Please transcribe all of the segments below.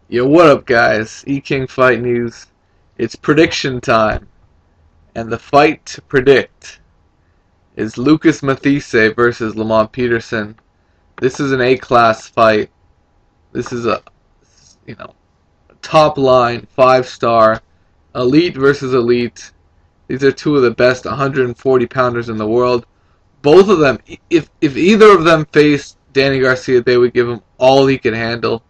Yo, what up, guys? E-King Fight News. It's prediction time, and the fight to predict is Lucas Mathysse versus Lamont Peterson. This is an A-class fight. This is a, top line, 5-star, elite versus elite. These are two of the best 140 pounders in the world. Both of them, if either of them faced Danny Garcia, they would give him all he could handle.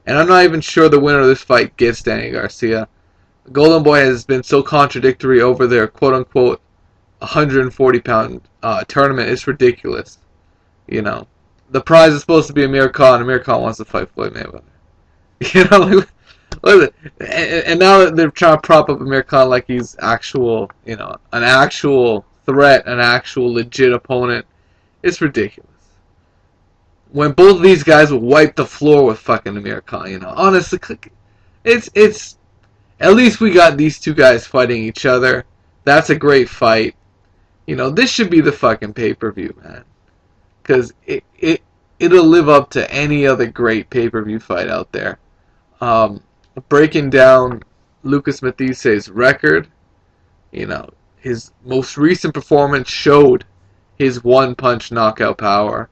And I'm not even sure the winner of this fight gets Danny Garcia. Golden Boy has been so contradictory over their quote-unquote 140-pound tournament. It's ridiculous. You know, the prize is supposed to be Amir Khan. Amir Khan wants to fight Floyd Mayweather. You know, like, and now that they're trying to prop up Amir Khan like he's actual, an actual threat, an actual legit opponent. It's ridiculous. When both of these guys will wipe the floor with fucking Amir Khan, honestly, it's at least we got these two guys fighting each other. That's a great fight. This should be the fucking pay-per-view, man, because it'll live up to any other great pay-per-view fight out there. Breaking down Lucas Mathysse's record, his most recent performance showed his one-punch knockout power,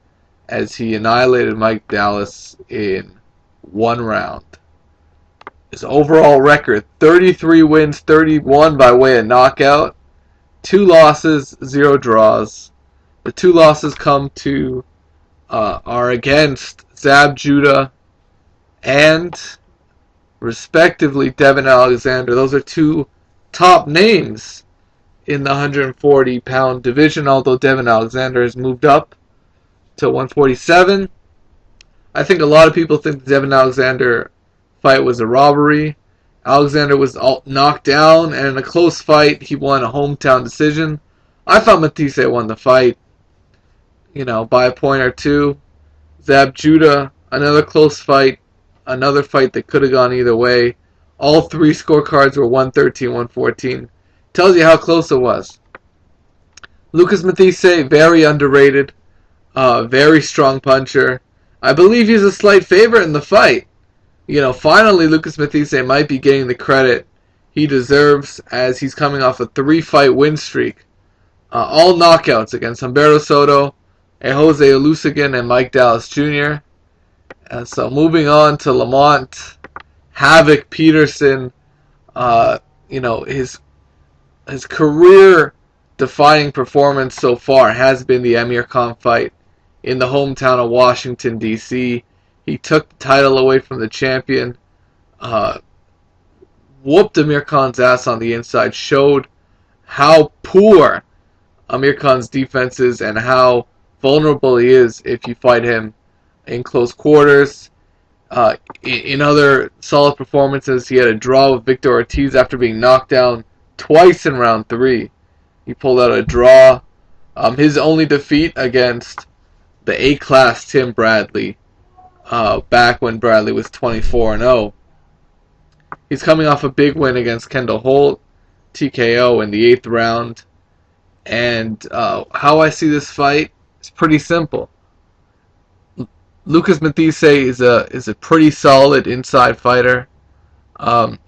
as he annihilated Mike Dallas in one round. His overall record, 33 wins, 31 by way of knockout, 2 losses, 0 draws. The 2 losses are against Zab Judah and, respectively, Devin Alexander. Those are 2 top names in the 140-pound division, although Devin Alexander has moved up to 147. I think a lot of people think the Devin Alexander fight was a robbery. Alexander was knocked down, and in a close fight, he won a hometown decision. I thought Mathysse won the fight, by a point or 2. Zab Judah, another close fight, another fight that could have gone either way. All 3 scorecards were 113, 114. Tells you how close it was. Lucas Mathysse, very underrated. Very strong puncher. I believe he's a slight favorite in the fight. Finally Lucas Mathysse might be getting the credit he deserves, as he's coming off a 3-fight win streak. All knockouts against Humberto Soto, Jose Olusegun, and Mike Dallas Jr. So moving on to Lamont Havoc Peterson, his career-defining performance so far has been the Amir Khan fight in the hometown of Washington, D.C. He took the title away from the champion, whooped Amir Khan's ass on the inside, showed how poor Amir Khan's defense is and how vulnerable he is if you fight him in close quarters. In other solid performances, he had a draw with Victor Ortiz after being knocked down twice in round 3. He pulled out a draw. His only defeat against the A-class Tim Bradley, back when Bradley was 24-0. He's coming off a big win against Kendall Holt, TKO in the 8th round. And how I see this fight is pretty simple. Lucas Mathysse is a pretty solid inside fighter.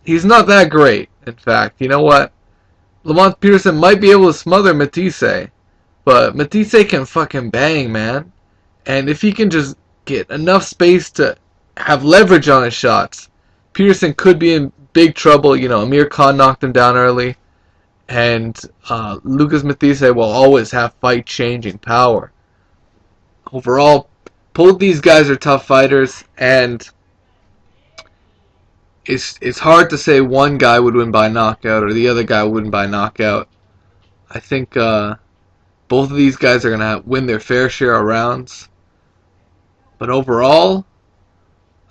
He's not that great, in fact. You know what? Lamont Peterson might be able to smother Mathysse, but Mathysse can fucking bang, man. And if he can just get enough space to have leverage on his shots, Peterson could be in big trouble. Amir Khan knocked him down early, and Lucas Mathysse will always have fight-changing power. Overall, both these guys are tough fighters, and it's hard to say one guy would win by knockout or the other guy would win by knockout. I think both of these guys are going to win their fair share of rounds. But overall,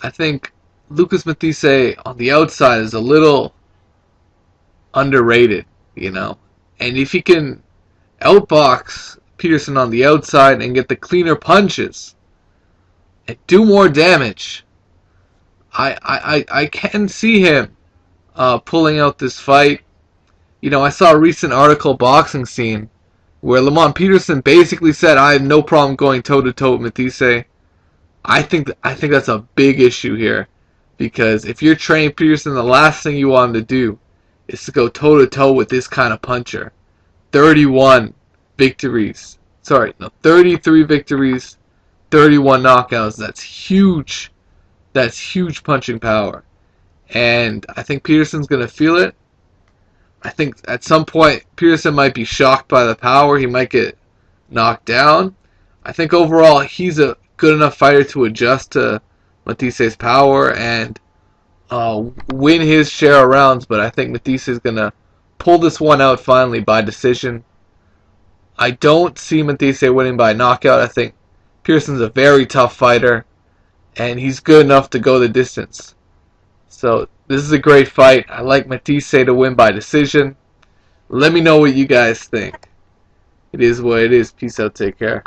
I think Lucas Mathysse on the outside is a little underrated, And if he can outbox Peterson on the outside and get the cleaner punches and do more damage, I can see him pulling out this fight. I saw a recent article, Boxing Scene, where Lamont Peterson basically said, I have no problem going toe-to-toe with Mathysse. I think that's a big issue here. Because if you're training Peterson, the last thing you want him to do is to go toe-to-toe with this kind of puncher. 31 victories. Sorry, no, 33 victories, 31 knockouts. That's huge. That's huge punching power. And I think Peterson's going to feel it. I think at some point Peterson might be shocked by the power. He might get knocked down. I think overall he's a good enough fighter to adjust to Mathysse's power and win his share of rounds. But I think Mathysse is going to pull this one out finally by decision. I don't see Mathysse winning by knockout. I think Peterson's a very tough fighter, and he's good enough to go the distance. So this is a great fight. I like Mathysse to win by decision. Let me know what you guys think. It is what it is. Peace out. Take care.